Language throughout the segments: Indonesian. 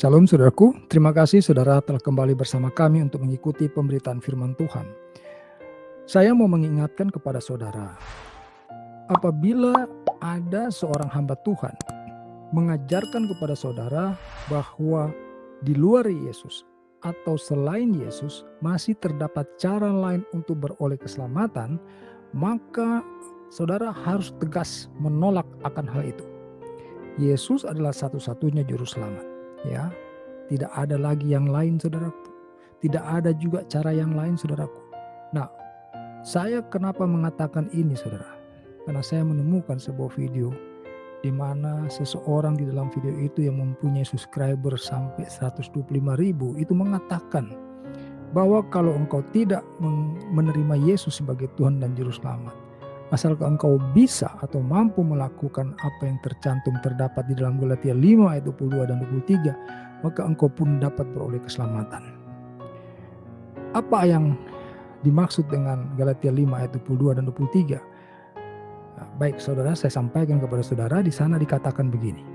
Shalom saudaraku, terima kasih saudara telah kembali bersama kami untuk mengikuti pemberitaan firman Tuhan. Saya mau mengingatkan kepada saudara, apabila ada seorang hamba Tuhan mengajarkan kepada saudara bahwa di luar Yesus atau selain Yesus masih terdapat cara lain untuk beroleh keselamatan, maka saudara harus tegas menolak akan hal itu. Yesus adalah satu-satunya juru selamat, ya. Tidak ada lagi yang lain, saudaraku. Tidak ada juga cara yang lain, saudaraku. Nah, saya kenapa mengatakan ini, saudara? Karena saya menemukan sebuah video di mana seseorang di dalam video itu yang mempunyai subscriber sampai 125.000 itu mengatakan bahwa kalau engkau tidak menerima Yesus sebagai Tuhan dan Juru Selamat, asalkan engkau bisa atau mampu melakukan apa yang terdapat di dalam Galatia 5 ayat 22 dan 23, maka engkau pun dapat beroleh keselamatan. Apa yang dimaksud dengan Galatia 5 ayat 22 dan 23? Nah, baik saudara, saya sampaikan kepada saudara, di sana dikatakan begini.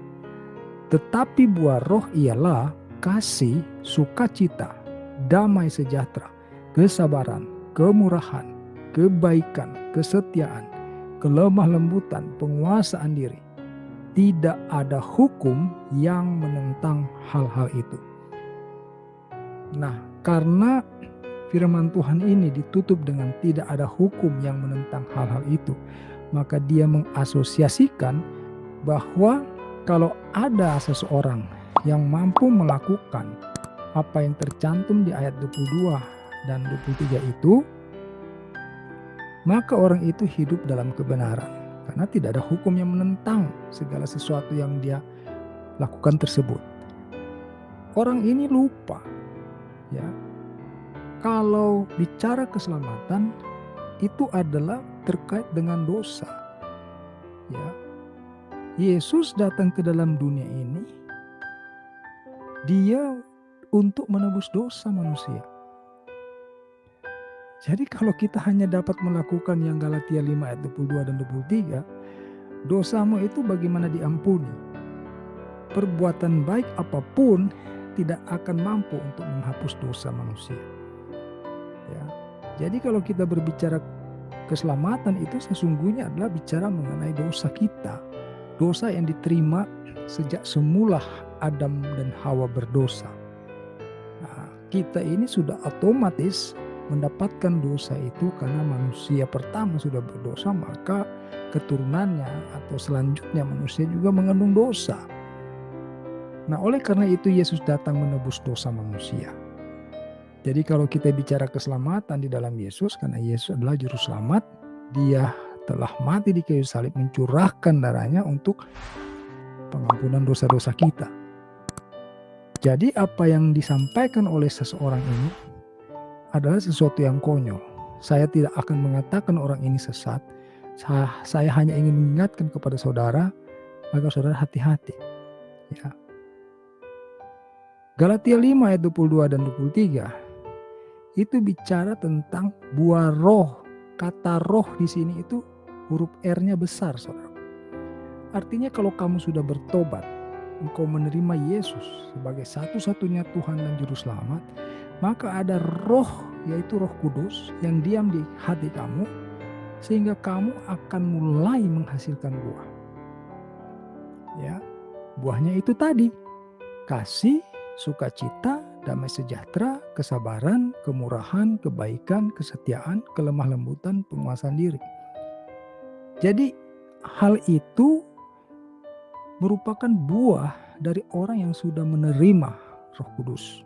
Tetapi buah roh ialah kasih, sukacita, damai sejahtera, kesabaran, kemurahan, kebaikan, kesetiaan, kelemah lembutan, penguasaan diri. Tidak ada hukum yang menentang hal-hal itu. Nah, karena firman Tuhan ini ditutup dengan tidak ada hukum yang menentang hal-hal itu, maka dia mengasosiasikan bahwa kalau ada seseorang yang mampu melakukan apa yang tercantum di ayat 22 dan 23 itu, maka orang itu hidup dalam kebenaran. Karena tidak ada hukum yang menentang segala sesuatu yang dia lakukan tersebut. Orang ini lupa, ya, kalau bicara keselamatan itu adalah terkait dengan dosa. Ya, Yesus datang ke dalam dunia ini, dia untuk menebus dosa manusia. Jadi kalau kita hanya dapat melakukan yang Galatia 5 ayat 22 dan 23, dosamu itu bagaimana diampuni? Perbuatan baik apapun tidak akan mampu untuk menghapus dosa manusia. Ya. Jadi kalau kita berbicara keselamatan itu sesungguhnya adalah bicara mengenai dosa kita. Dosa yang diterima sejak semula Adam dan Hawa berdosa. Nah, kita ini sudah otomatis mendapatkan dosa itu karena manusia pertama sudah berdosa, maka keturunannya atau selanjutnya manusia juga mengandung dosa. Nah, oleh karena itu Yesus datang menebus dosa manusia. Jadi kalau kita bicara keselamatan di dalam Yesus, karena Yesus adalah juru selamat, dia telah mati di kayu salib mencurahkan darahnya untuk pengampunan dosa-dosa kita. Jadi apa yang disampaikan oleh seseorang ini adalah sesuatu yang konyol. Saya tidak akan mengatakan orang ini sesat. Saya hanya ingin mengingatkan kepada saudara agar saudara hati-hati. Ya. Galatia 5 ayat 22 dan 23 itu bicara tentang buah roh. Kata roh di sini itu huruf R-nya besar, saudara. Artinya kalau kamu sudah bertobat, engkau menerima Yesus sebagai satu-satunya Tuhan dan Juru Selamat, maka ada roh, yaitu Roh Kudus yang diam di hati kamu, sehingga kamu akan mulai menghasilkan buah. Ya, buahnya itu tadi, kasih, sukacita, damai sejahtera, kesabaran, kemurahan, kebaikan, kesetiaan, kelemah lembutan, penguasaan diri. Jadi hal itu merupakan buah dari orang yang sudah menerima Roh Kudus.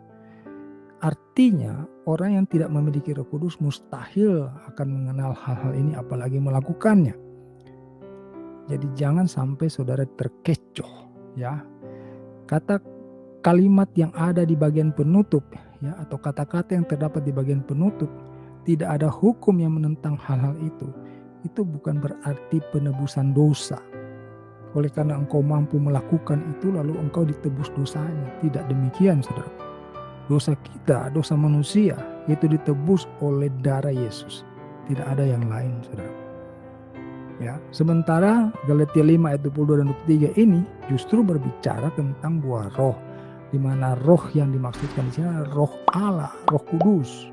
Artinya orang yang tidak memiliki Roh Kudus mustahil akan mengenal hal-hal ini apalagi melakukannya. Jadi jangan sampai saudara terkecoh, ya. Kalimat yang ada di bagian penutup, ya, atau kata-kata yang terdapat di bagian penutup, tidak ada hukum yang menentang hal-hal itu. Itu bukan berarti penebusan dosa. Oleh karena engkau mampu melakukan itu lalu engkau ditebus dosanya. Tidak demikian, saudara. Dosa kita, dosa manusia itu ditebus oleh darah Yesus. Tidak ada yang lain, saudara. Ya, sementara Galatia 5 ayat 22 dan 23 ini justru berbicara tentang buah roh. di mana roh yang dimaksudkan di sini adalah roh Allah, Roh Kudus.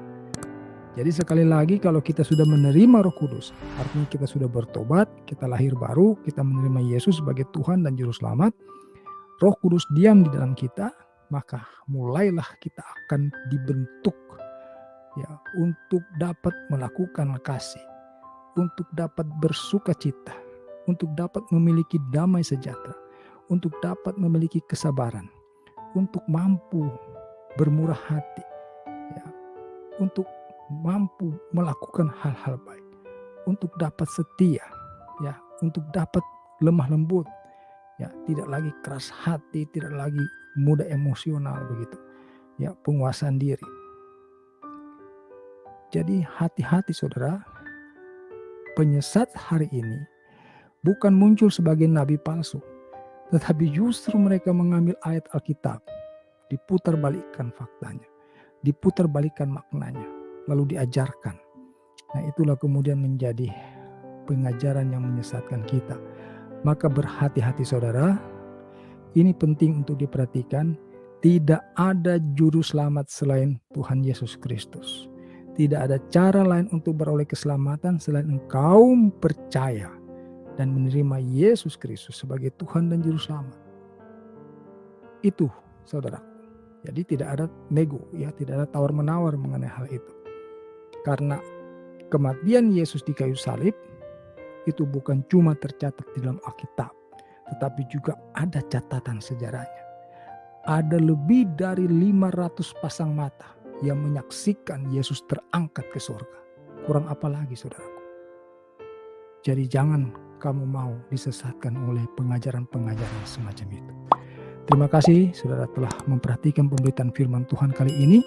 Jadi sekali lagi kalau kita sudah menerima Roh Kudus, artinya kita sudah bertobat, kita lahir baru, kita menerima Yesus sebagai Tuhan dan Juru Selamat, Roh Kudus diam di dalam kita, maka mulailah kita akan dibentuk ya untuk dapat melakukan kasih, untuk dapat bersuka cita, untuk dapat memiliki damai sejahtera, untuk dapat memiliki kesabaran, untuk mampu bermurah hati, ya, untuk mampu melakukan hal-hal baik, untuk dapat setia, ya, untuk dapat lemah lembut, ya, tidak lagi keras hati, tidak lagi mudah emosional begitu, ya, penguasaan diri. Jadi hati-hati saudara, penyesat hari ini bukan muncul sebagai nabi palsu, tetapi justru mereka mengambil ayat Alkitab, diputarbalikkan faktanya, diputarbalikkan maknanya, lalu diajarkan. Nah, itulah kemudian menjadi pengajaran yang menyesatkan kita. Maka berhati-hati saudara, ini penting untuk diperhatikan. Tidak ada juru selamat selain Tuhan Yesus Kristus. Tidak ada cara lain untuk beroleh keselamatan selain engkau percaya dan menerima Yesus Kristus sebagai Tuhan dan Juru Selamat. Itu saudara. Jadi tidak ada nego, ya, tidak ada tawar-menawar mengenai hal itu. Karena kematian Yesus di kayu salib itu bukan cuma tercatat di dalam Alkitab, tetapi juga ada catatan sejarahnya. Ada lebih dari 500 pasang mata yang menyaksikan Yesus terangkat ke surga. Kurang apa lagi saudaraku? Jadi jangan kamu mau disesatkan oleh pengajaran-pengajaran semacam itu. Terima kasih saudara telah memperhatikan pemberitaan firman Tuhan kali ini.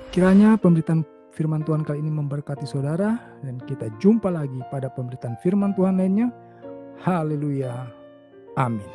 Kiranya pemberitaan firman Tuhan kali ini memberkati saudara, dan kita jumpa lagi pada pemberitaan firman Tuhan lainnya. Haleluya. Amin.